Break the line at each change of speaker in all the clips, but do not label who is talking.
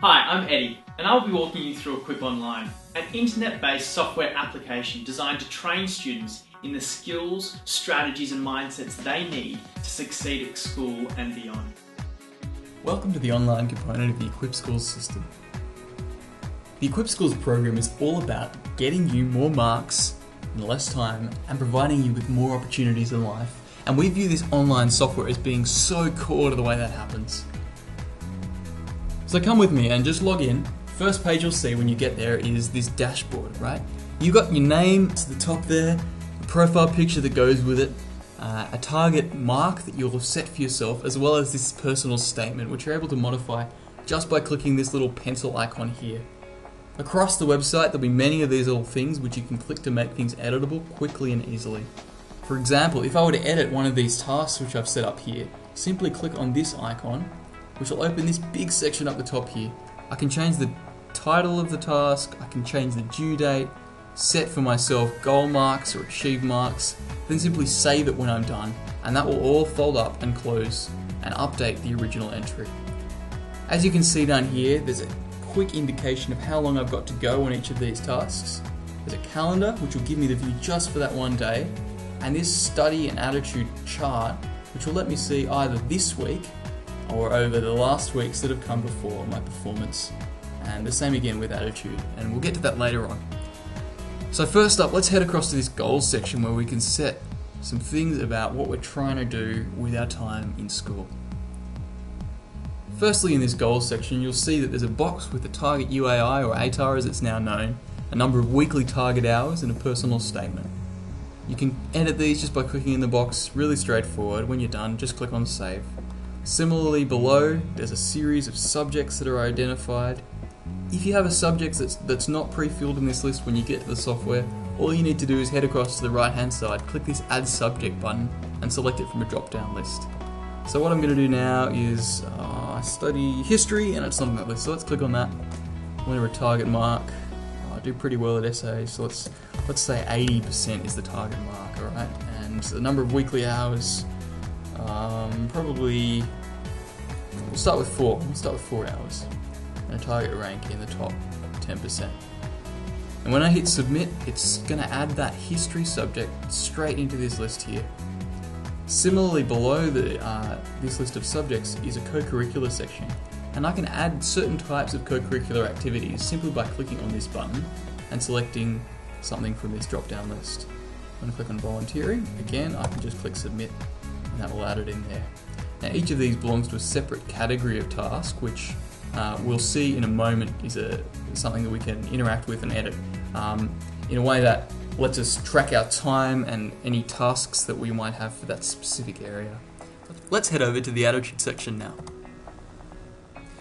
Hi, I'm Eddie, and I'll be walking you through Equip Online, an internet-based software application designed to train students in the skills, strategies and mindsets they need to succeed at school and beyond.
Welcome to the online component of the Equip Schools system. The Equip Schools program is all about getting you more marks in less time and providing you with more opportunities in life. And we view this online software as being so core to the way that happens. So come with me and just log in. First page you'll see when you get there is this dashboard, right? You got your name to the top there, a profile picture that goes with it, a target mark that you'll have set for yourself, as well as this personal statement, which you're able to modify just by clicking this little pencil icon here. Across the website there'll be many of these little things which you can click to make things editable quickly and easily. For example, if I were to edit one of these tasks which I've set up here, simply click on this icon, which will open this big section up the top here. I can change the title of the task, I can change the due date, set for myself goal marks or achieve marks, then simply save it when I'm done, and that will all fold up and close and update the original entry. As you can see down here, there's a quick indication of how long I've got to go on each of these tasks. There's a calendar which will give me the view just for that one day, and this study and attitude chart which will let me see either this week or over the last weeks that have come before my performance, and the same again with attitude, and we'll get to that later on. So first up, let's head across to this goals section where we can set some things about what we're trying to do with our time in school. Firstly, in this goals section you'll see that there's a box with the target UAI, or ATAR as it's now known, a number of weekly target hours and a personal statement. You can edit these just by clicking in the box, really straightforward. When you're done, just click on save. Similarly below, there's a series of subjects that are identified. If you have a subject that's not pre-filled in this list when you get to the software, all you need to do is head across to the right hand side, click this add subject button and select it from a drop down list. So what I'm going to do now is study history, and it's not on that list, so let's click on that. Whenever a target mark, I do pretty well at essays, so let's say 80% is the target mark, alright? And the number of weekly hours, probably, we'll start with 4. We'll start with 4 hours. And a target rank in the top 10%. And when I hit submit, it's going to add that history subject straight into this list here. Similarly below this list of subjects is a co-curricular section, and I can add certain types of co-curricular activities simply by clicking on this button and selecting something from this drop down list. I'm going to click on volunteering. Again, I can just click submit and that will add it in there. Now each of these belongs to a separate category of task, which we'll see in a moment is something that we can interact with and edit in a way that lets us track our time and any tasks that we might have for that specific area. Let's head over to the attitude section now.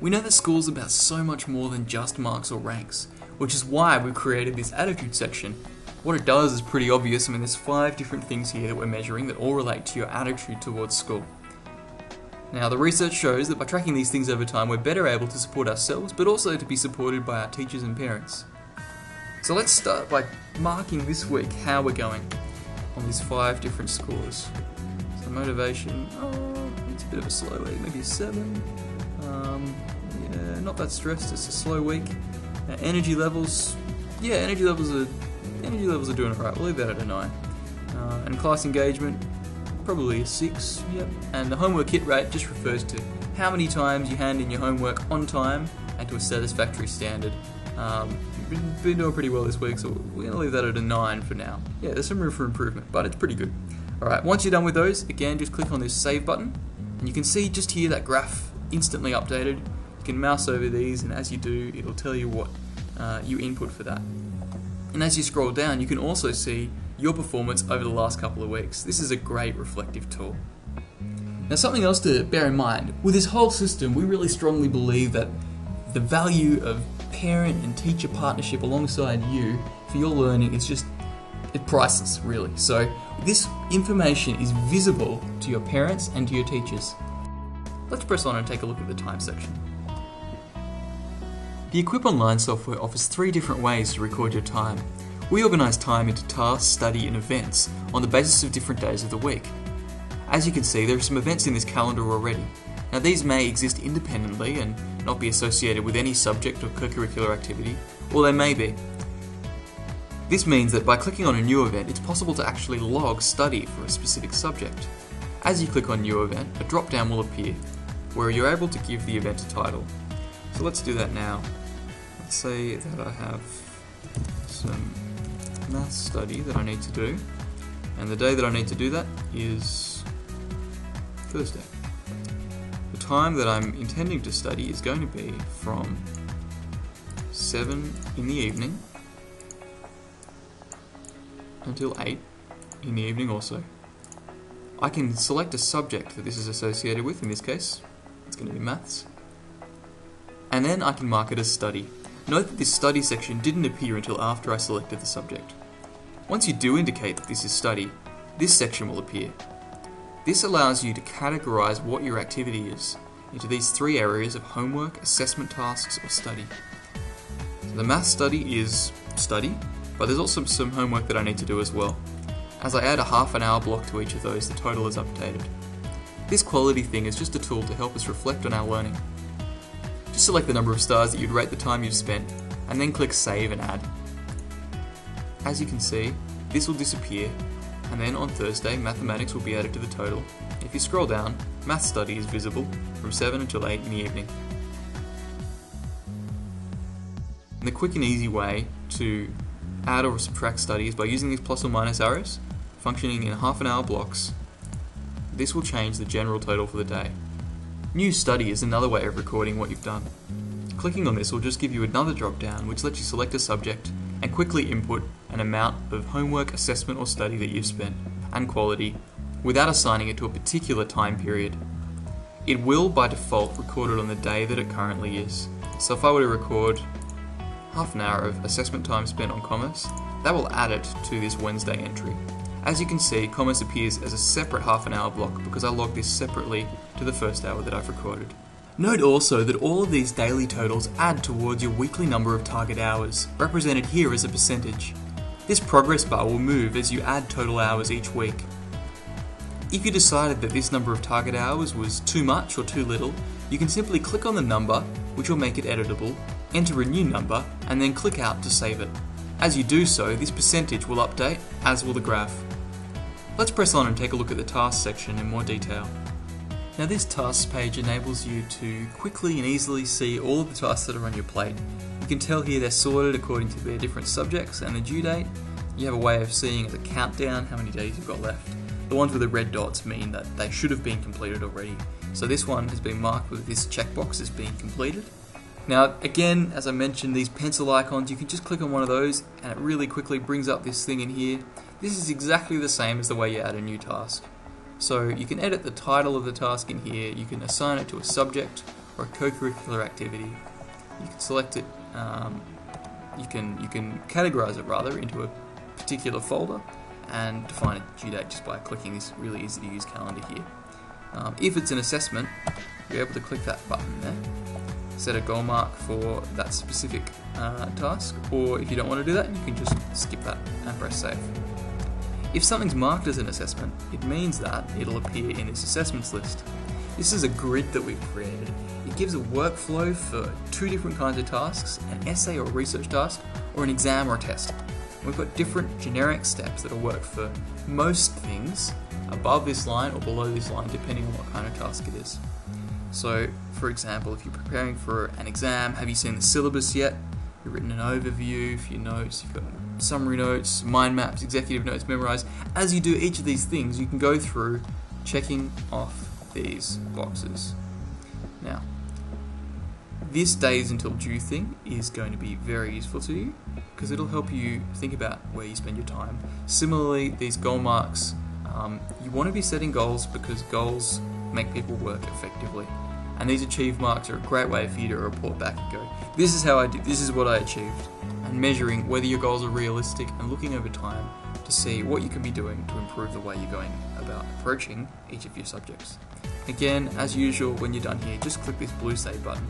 We know that school's about so much more than just marks or ranks, which is why we've created this attitude section. What it does is pretty obvious. I mean, there's 5 different things here that we're measuring that all relate to your attitude towards school. Now, the research shows that by tracking these things over time, we're better able to support ourselves, but also to be supported by our teachers and parents. So let's start by marking this week how we're going on these 5 different scores. So motivation, it's a bit of a slow week, maybe a 7. Yeah, not that stressed, it's a slow week. Energy levels, energy levels are doing alright, we'll leave that at a 9. And class engagement, probably a 6, yep. And the homework hit rate just refers to how many times you hand in your homework on time and to a satisfactory standard. You've been doing pretty well this week, so we're going to leave that at a 9 for now. Yeah, there's some room for improvement, but it's pretty good. Alright, once you're done with those, again, just click on this save button, and you can see just here that graph instantly updated. You can mouse over these, and as you do, it'll tell you what you input for that. And as you scroll down, you can also see your performance over the last couple of weeks. This is a great reflective tool. Now, something else to bear in mind, with this whole system, we really strongly believe that the value of parent and teacher partnership alongside you for your learning is it's priceless, really. So this information is visible to your parents and to your teachers. Let's press on and take a look at the time section. The Equip Online software offers 3 different ways to record your time. We organise time into tasks, study and events on the basis of different days of the week. As you can see, there are some events in this calendar already, Now these may exist independently and not be associated with any subject or co-curricular activity, or they may be. This means that by clicking on a new event, it's possible to actually log study for a specific subject. As you click on New Event, a drop-down will appear, where you're able to give the event a title. So let's do that now. Let's say that I have some math study that I need to do, and the day that I need to do that is Thursday. The time that I'm intending to study is going to be from 7 in the evening until 8 in the evening also. I can select a subject that this is associated with. In this case, it's going to be maths. And then I can mark it as study. Note that this study section didn't appear until after I selected the subject. Once you do indicate that this is study, this section will appear. This allows you to categorize what your activity is into these three areas of homework, assessment tasks, or study. So the math study is study, but there's also some homework that I need to do as well. As I add a half an hour block to each of those, the total is updated. This quality thing is just a tool to help us reflect on our learning. Just select the number of stars that you'd rate the time you've spent, and then click Save and Add. As you can see, this will disappear, and then on Thursday, mathematics will be added to the total. If you scroll down, math study is visible from 7 until 8 in the evening. And the quick and easy way to add or subtract studies by using these plus or minus arrows, functioning in half an hour blocks. This will change the general total for the day. New study is another way of recording what you've done. Clicking on this will just give you another drop down which lets you select a subject and quickly input an amount of homework, assessment or study that you've spent, and quality, without assigning it to a particular time period. It will by default record it on the day that it currently is. So if I were to record half an hour of assessment time spent on commerce, that will add it to this Wednesday entry. As you can see, commerce appears as a separate half an hour block because I logged this separately to the first hour that I've recorded. Note also that all of these daily totals add towards your weekly number of target hours, represented here as a percentage. This progress bar will move as you add total hours each week. If you decided that this number of target hours was too much or too little, you can simply click on the number, which will make it editable, enter a new number, and then click out to save it. As you do so, this percentage will update, as will the graph. Let's press on and take a look at the tasks section in more detail. Now this tasks page enables you to quickly and easily see all of the tasks that are on your plate. You can tell here they're sorted according to their different subjects and the due date. You have a way of seeing the countdown, how many days you've got left. The ones with the red dots mean that they should have been completed already. So this one has been marked with this checkbox as being completed. Now again, as I mentioned, these pencil icons, you can just click on one of those and it really quickly brings up this thing in here. This is exactly the same as the way you add a new task. So you can edit the title of the task in here, you can assign it to a subject or a co-curricular activity. You can select it, you can categorize it rather into a particular folder and define a due date just by clicking this really easy to use calendar here. If it's an assessment, you're able to click that button there, set a goal mark for that specific task, or if you don't want to do that, you can just skip that and press save. If something's marked as an assessment, it means that it'll appear in this assessments list. This is a grid that we've created. It gives a workflow for two different kinds of tasks, an essay or research task, or an exam or a test. We've got different generic steps that'll work for most things above this line or below this line, depending on what kind of task it is. So, for example, if you're preparing for an exam, have you seen the syllabus yet? You've written an overview, a few notes, you've got summary notes, mind maps, executive notes memorized. As you do each of these things, you can go through checking off these boxes. Now, this days until due thing is going to be very useful to you because it'll help you think about where you spend your time. Similarly, these goal marks, you want to be setting goals because goals make people work effectively. And these achieve marks are a great way for you to report back and go, this is how I did, this is what I achieved. And measuring whether your goals are realistic and looking over time to see what you can be doing to improve the way you're going about approaching each of your subjects. Again, as usual, when you're done here, just click this blue save button,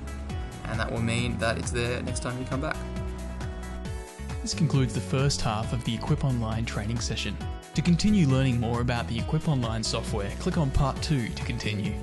and that will mean that it's there next time you come back.
This concludes the first half of the Equip Online training session. To continue learning more about the Equip Online software, click on Part 2 to continue.